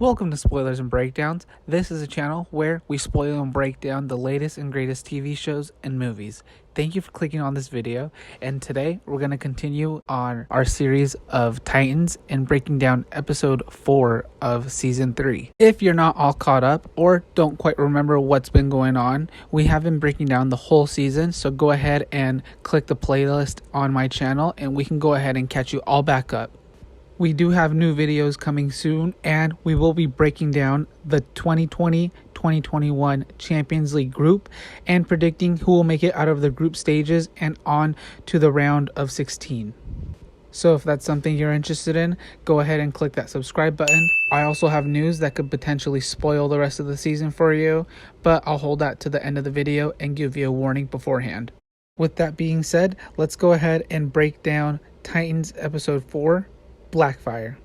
Welcome to Spoilers and Breakdowns. This is a channel where we spoil and break down the latest and greatest TV shows and movies. Thank you for clicking on this video, and today we're going to continue on our series of Titans and breaking down episode 4 of season 3. If you're not all caught up or don't quite remember what's been going on, we have been breaking down the whole season, so go ahead and click the playlist on my channel and we can go ahead and catch you all back up. We do have new videos coming soon, and we will be breaking down the 2020-2021 Champions League group and predicting who will make it out of the group stages and on to the round of 16. So if that's something you're interested in, go ahead and click that subscribe button. I also have news that could potentially spoil the rest of the season for you, but I'll hold that to the end of the video and give you a warning beforehand. With that being said, let's go ahead and break down Titans episode 4. Blackfire.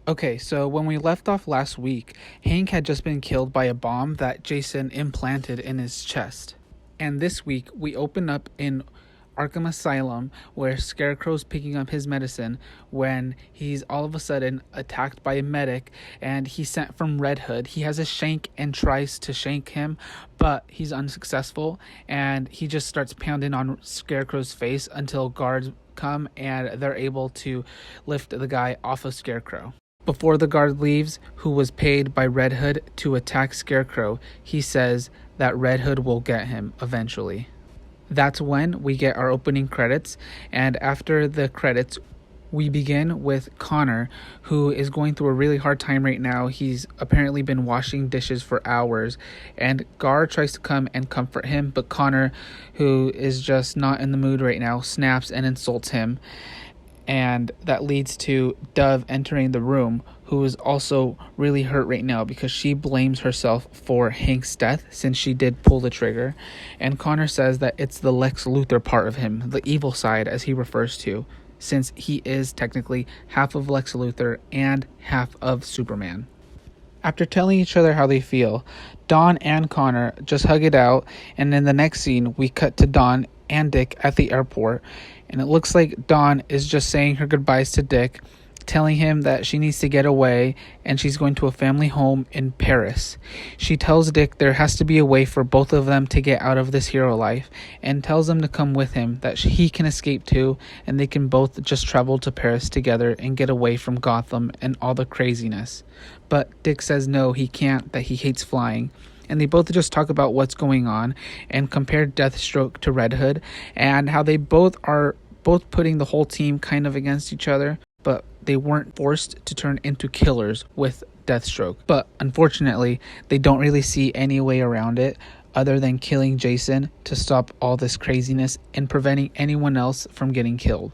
Okay, so when we left off last week, Hank had just been killed by a bomb that Jason implanted in his chest. And this week, we open up in Arkham Asylum where Scarecrow's picking up his medicine when he's all of a sudden attacked by a medic and he's sent from Red Hood. He has a shank and tries to shank him, but he's unsuccessful and he just starts pounding on Scarecrow's face until guards come and they're able to lift the guy off of Scarecrow. Before the guard leaves, who was paid by Red Hood to attack Scarecrow, he says that Red Hood will get him eventually. That's when we get our opening credits, and after the credits, we begin with Connor, who is going through a really hard time right now. He's apparently been washing dishes for hours, and Gar tries to come and comfort him, but Connor, who is just not in the mood right now, snaps and insults him. And that leads to Dove entering the room, who is also really hurt right now because she blames herself for Hank's death since she did pull the trigger. And Connor says that it's the Lex Luthor part of him, the evil side as he refers to, since he is technically half of Lex Luthor and half of Superman. After telling each other how they feel, Dawn and Connor just hug it out, and in the next scene we cut to Dawn and Dick at the airport, and it looks like Dawn is just saying her goodbyes to Dick, telling him that she needs to get away and she's going to a family home in Paris. She tells Dick there has to be a way for both of them to get out of this hero life and tells him to come with him, that he can escape too, and they can both just travel to Paris together and get away from Gotham and all the craziness. But Dick says no, he can't, that he hates flying. And they both just talk about what's going on and compare Deathstroke to Red Hood and how they both are putting the whole team kind of against each other, but they weren't forced to turn into killers with Deathstroke. But unfortunately, they don't really see any way around it other than killing Jason to stop all this craziness and preventing anyone else from getting killed.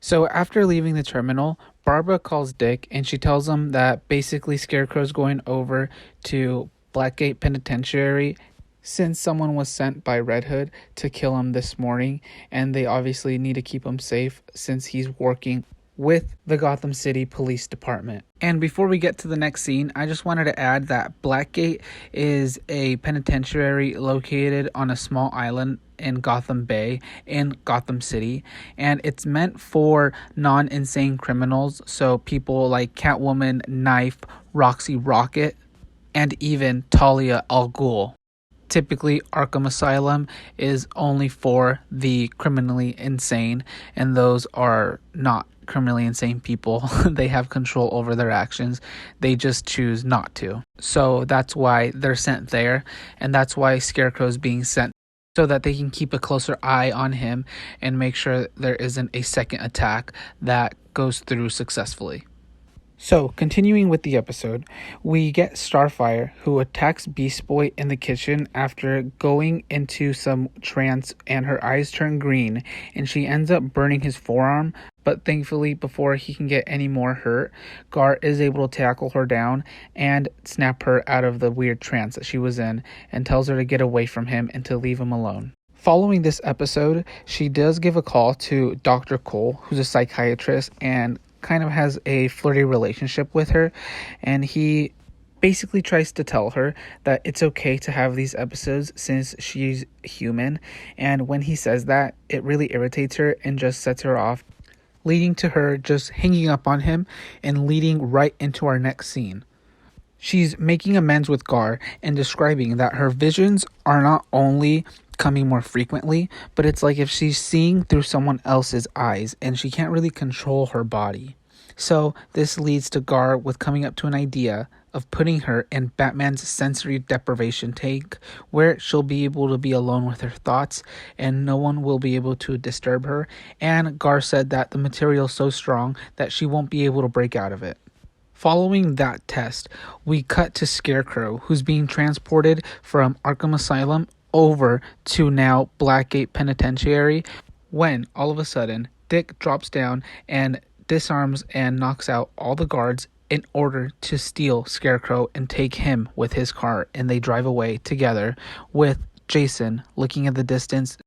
So after leaving the terminal, Barbara calls Dick and she tells him that basically Scarecrow's going over to Blackgate Penitentiary since someone was sent by Red Hood to kill him this morning, and they obviously need to keep him safe since he's working with the Gotham City Police Department. And before we get to the next scene, I just wanted to add that Blackgate is a penitentiary located on a small island in Gotham Bay in Gotham City, and it's meant for non-insane criminals, so people like Catwoman, Knife, Roxy Rocket, and even Talia al Ghul. Typically, Arkham Asylum is only for the criminally insane, and those are not criminally insane people. They have control over their actions. They just choose not to. So that's why they're sent there, and that's why Scarecrow's being sent, so that they can keep a closer eye on him and make sure there isn't a second attack that goes through successfully. So, continuing with the episode, we get Starfire, who attacks Beast Boy in the kitchen after going into some trance and her eyes turn green, and she ends up burning his forearm, but thankfully before he can get any more hurt, Gar is able to tackle her down and snap her out of the weird trance that she was in and tells her to get away from him and to leave him alone. Following this episode, she does give a call to Dr. Cole, who's a psychiatrist, and kind of has a flirty relationship with her, and he basically tries to tell her that it's okay to have these episodes since she's human. And when he says that, it really irritates her and just sets her off. leading to her just hanging up on him and leading right into our next scene. She's making amends with Gar and describing that her visions are not only coming more frequently, but it's like if she's seeing through someone else's eyes and she can't really control her body. So this leads to Gar with coming up to an idea of putting her in Batman's sensory deprivation tank, where she'll be able to be alone with her thoughts and no one will be able to disturb her. And Gar said that the material is so strong that she won't be able to break out of it. Following that test, we cut to Scarecrow, who's being transported from Arkham Asylum over to now Blackgate Penitentiary, when all of a sudden Dick drops down and disarms and knocks out all the guards in order to steal Scarecrow and take him with his car, and they drive away together with Jason looking at the distance.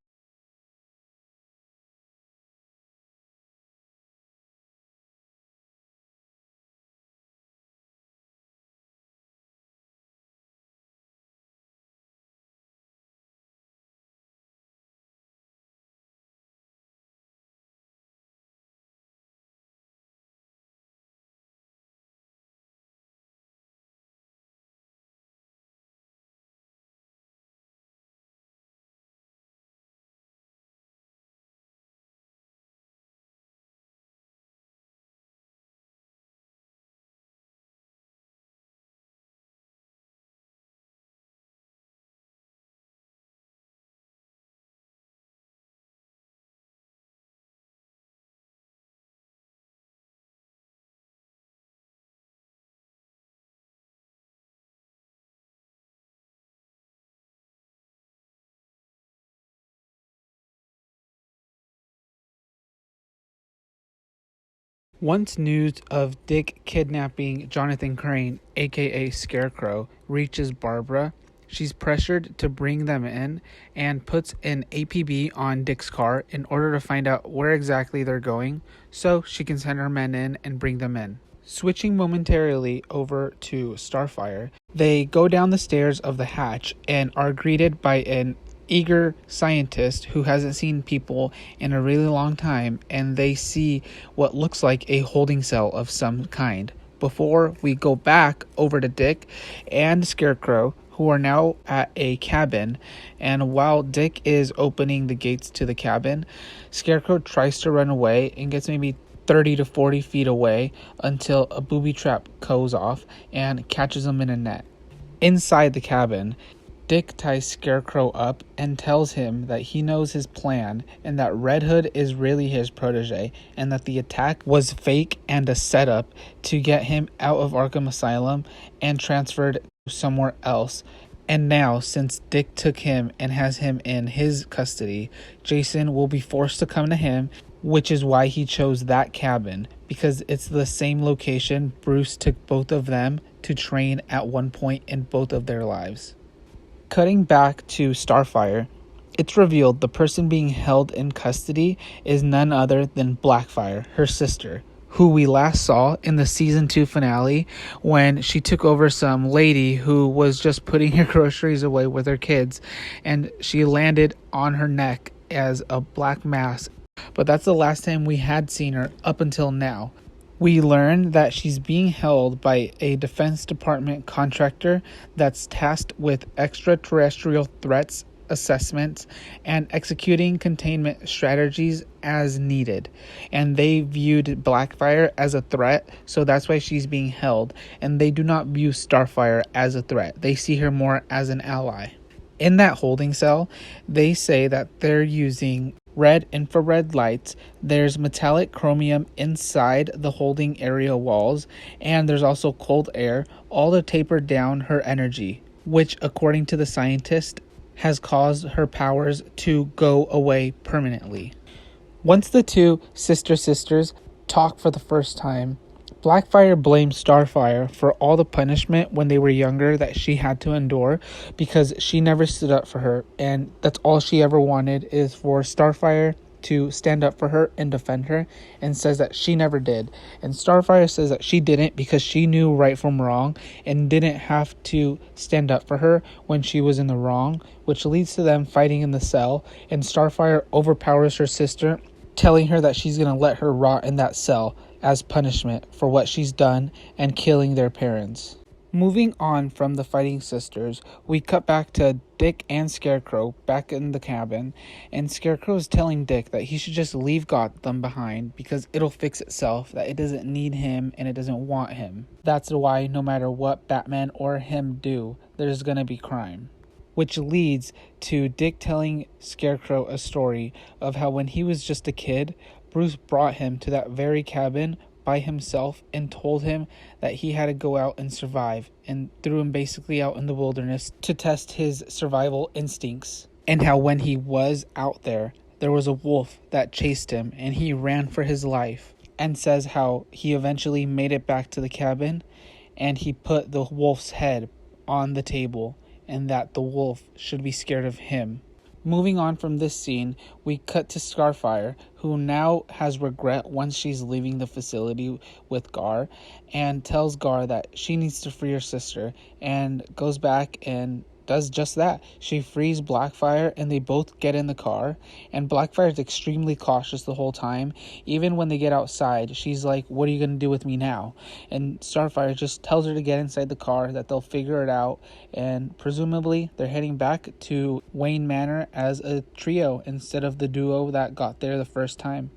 Once news of Dick kidnapping Jonathan Crane, aka Scarecrow, reaches Barbara, she's pressured to bring them in and puts an APB on Dick's car in order to find out where exactly they're going so she can send her men in and bring them in. Switching momentarily over to Starfire, they go down the stairs of the hatch and are greeted by an eager scientist who hasn't seen people in a really long time, and they see what looks like a holding cell of some kind. Before we go back over to Dick and Scarecrow, who are now at a cabin, and while Dick is opening the gates to the cabin, Scarecrow tries to run away and gets maybe 30 to 40 feet away until a booby trap goes off and catches him in a net. Inside the cabin, Dick ties Scarecrow up and tells him that he knows his plan and that Red Hood is really his protege and that the attack was fake and a setup to get him out of Arkham Asylum and transferred somewhere else. And now, since Dick took him and has him in his custody, Jason will be forced to come to him, which is why he chose that cabin, because it's the same location Bruce took both of them to train at one point in both of their lives. Cutting back to Starfire, it's revealed the person being held in custody is none other than Blackfire, her sister, who we last saw in the season 2 finale when she took over some lady who was just putting her groceries away with her kids, and she landed on her neck as a black mass. But that's the last time we had seen her up until now. We learn that she's being held by a Defense Department contractor that's tasked with extraterrestrial threats assessments and executing containment strategies as needed. And they viewed Blackfire as a threat, so that's why she's being held. And they do not view Starfire as a threat. They see her more as an ally. In that holding cell, they say that they're using red infrared lights, there's metallic chromium inside the holding area walls, and there's also cold air, all to taper down her energy, which, according to the scientist, has caused her powers to go away permanently. Once the two sisters talk for the first time, Blackfire blames Starfire for all the punishment when they were younger that she had to endure because she never stood up for her, and that's all she ever wanted is for Starfire to stand up for her and defend her, and says that she never did. And Starfire says that she didn't because she knew right from wrong and didn't have to stand up for her when she was in the wrong, which leads to them fighting in the cell, and Starfire overpowers her sister telling her that she's going to let her rot in that cell as punishment for what she's done and killing their parents. Moving on from the fighting sisters, we cut back to Dick and Scarecrow back in the cabin, and Scarecrow is telling Dick that he should just leave Gotham behind because it'll fix itself, that it doesn't need him and it doesn't want him. That's why no matter what Batman or him do, there's gonna be crime. Which leads to Dick telling Scarecrow a story of how when he was just a kid, Bruce brought him to that very cabin by himself and told him that he had to go out and survive, and threw him basically out in the wilderness to test his survival instincts. And how when he was out there was a wolf that chased him and he ran for his life, and says how he eventually made it back to the cabin and he put the wolf's head on the table, and that the wolf should be scared of him. Moving on from this scene, we cut to Starfire, who now has regret once she's leaving the facility with Gar, and tells Gar that she needs to free her sister, and goes back and does just that. She frees Blackfire and they both get in the car, and Blackfire is extremely cautious the whole time. Even when they get outside, she's like, what are you going to do with me now? And Starfire just tells her to get inside the car, that they'll figure it out, and presumably they're heading back to Wayne Manor as a trio instead of the duo that got there the first time.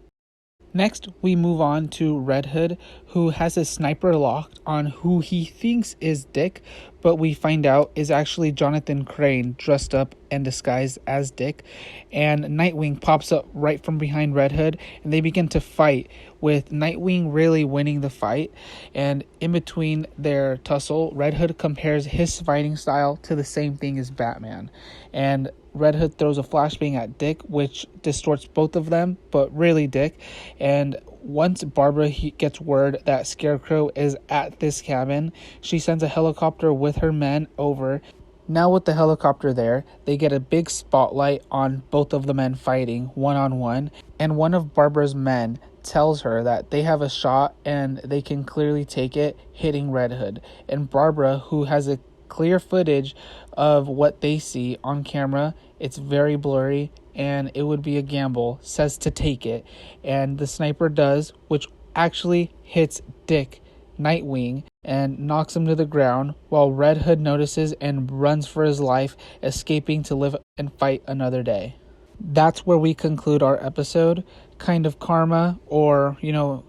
Next, we move on to Red Hood, who has a sniper locked on who he thinks is Dick, but we find out is actually Jonathan Crane dressed up and disguised as Dick. And Nightwing pops up right from behind Red Hood, and they begin to fight, with Nightwing really winning the fight. And in between their tussle, Red Hood compares his fighting style to the same thing as Batman. And Red Hood throws a flashbang at Dick, which distorts both of them, but really Dick. And once Barbara gets word that Scarecrow is at this cabin, she sends a helicopter with her men over. Now with the helicopter there, they get a big spotlight on both of the men fighting one-on-one, and one of Barbara's men tells her that they have a shot and they can clearly take it, hitting Red Hood. And Barbara, who has a clear footage of what they see on camera, it's very blurry and it would be a gamble, says to take it, and the sniper does, which actually hits Dick, Nightwing, and knocks him to the ground, while Red Hood notices and runs for his life, escaping to live and fight another day. That's where we conclude our episode. Kind of karma, or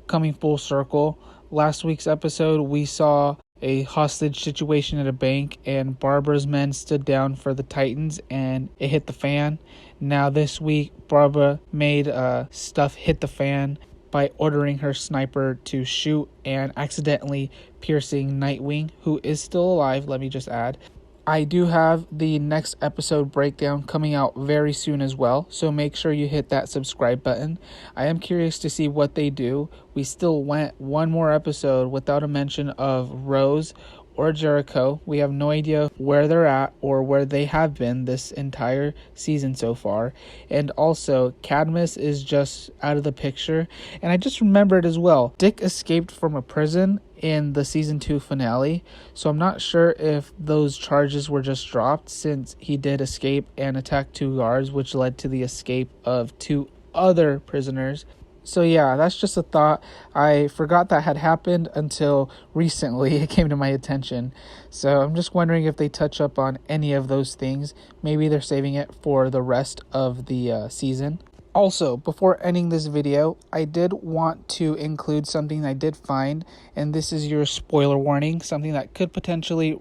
coming full circle. Last week's episode we saw a hostage situation at a bank, and Barbara's men stood down for the Titans and it hit the fan. Now this week Barbara made stuff hit the fan by ordering her sniper to shoot and accidentally piercing Nightwing, who is still alive, let me just add. I do have the next episode breakdown coming out very soon as well, so make sure you hit that subscribe button. I am curious to see what they do. We still went one more episode without a mention of Rose or Jericho. We have no idea where they're at or where they have been this entire season so far. And also, Cadmus is just out of the picture. And I just remembered as well, Dick escaped from a prison in the season 2 finale, so I'm not sure if those charges were just dropped, since he did escape and attack 2 guards, which led to the escape of 2 other prisoners. So yeah, that's just a thought. I forgot that had happened until recently it came to my attention. So I'm just wondering if they touch up on any of those things. Maybe they're saving it for the rest of the season. Also, before ending this video, I did want to include something I did find, and this is your spoiler warning, something that could potentially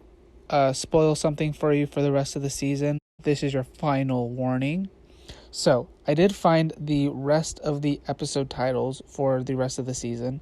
spoil something for you for the rest of the season. This is your final warning. So, I did find the rest of the episode titles for the rest of the season.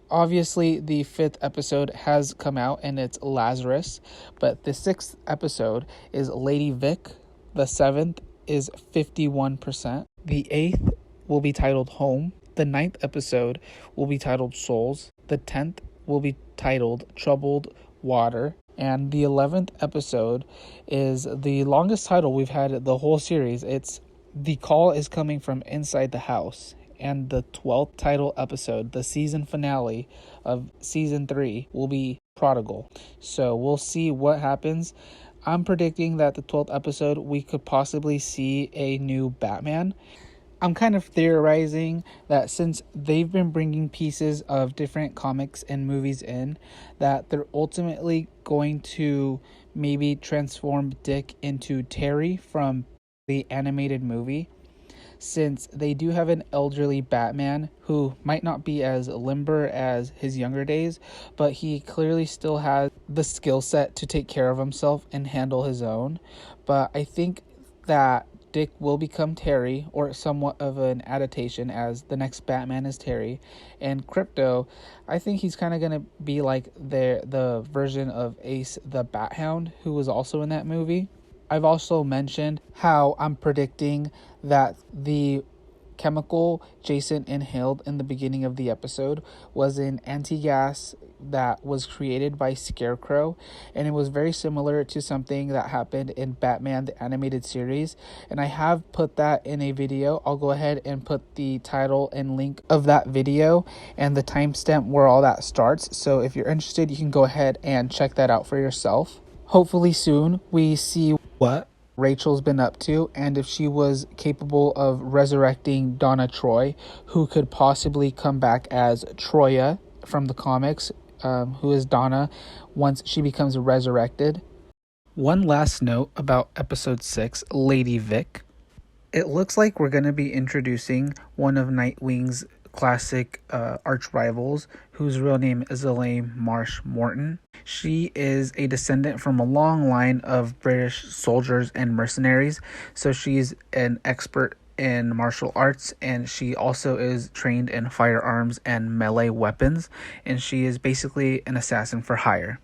Obviously, the 5th episode has come out and it's Lazarus, but the 6th episode is Lady Vic. The 7th is 51%. The 8th will be titled Home. The 9th episode will be titled Souls. The 10th will be titled Troubled Water. And the 11th episode is the longest title we've had the whole series. It's The Call is Coming from Inside the House. And the 12th title episode, the season finale of season 3, will be Prodigal. So we'll see what happens. I'm predicting that the 12th episode, we could possibly see a new Batman. I'm kind of theorizing that since they've been bringing pieces of different comics and movies in, that they're ultimately going to maybe transform Dick into Terry from the animated movie, since they do have an elderly Batman who might not be as limber as his younger days, but he clearly still has the skill set to take care of himself and handle his own. But I think that Dick will become Terry, or somewhat of an adaptation, as the next Batman is Terry. And Crypto, I think he's kind of going to be like the version of Ace the Bat Hound, who was also in that movie. I've also mentioned how I'm predicting that the chemical Jason inhaled in the beginning of the episode was an anti-gas that was created by Scarecrow, and it was very similar to something that happened in Batman the Animated Series, and I have put that in a video. I'll go ahead and put the title and link of that video and the timestamp where all that starts, so if you're interested you can go ahead and check that out for yourself. Hopefully soon we see what Rachel's been up to, and if she was capable of resurrecting Donna Troy, who could possibly come back as Troya from the comics, who is Donna once she becomes resurrected. One last note about episode 6, Lady Vic. It looks like we're going to be introducing one of Nightwing's classic arch rivals, whose real name is Elaine Marsh Morton. She is a descendant from a long line of British soldiers and mercenaries, so she's an expert in martial arts, and she also is trained in firearms and melee weapons, and she is basically an assassin for hire.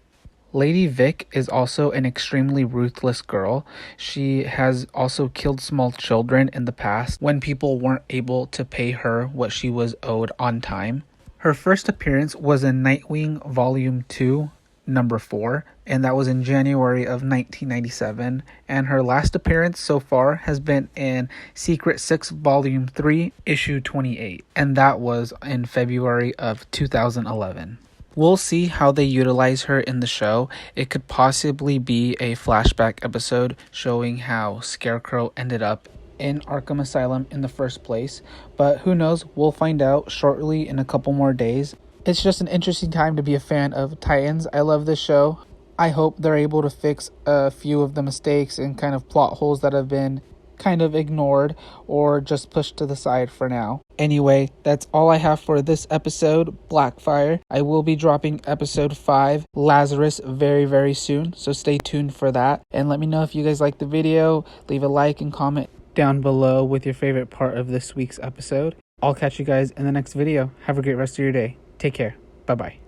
Lady Vic is also an extremely ruthless girl. She has also killed small children in the past when people weren't able to pay her what she was owed on time. Her first appearance was in Nightwing Volume 2, number 4, and that was in January of 1997. And her last appearance so far has been in Secret 6, Volume 3, Issue 28, and that was in February of 2011. We'll see how they utilize her in the show. It could possibly be a flashback episode showing how Scarecrow ended up in Arkham Asylum in the first place. But who knows? We'll find out shortly in a couple more days. It's just an interesting time to be a fan of Titans. I love this show. I hope they're able to fix a few of the mistakes and kind of plot holes that have been kind of ignored or just pushed to the side for now. Anyway, that's all I have for this episode, Blackfire. I will be dropping episode 5, Lazarus, very, very soon, so stay tuned for that. And let me know if you guys like the video. Leave a like and comment down below with your favorite part of this week's episode. I'll catch you guys in the next video. Have a great rest of your day. Take care. Bye-bye.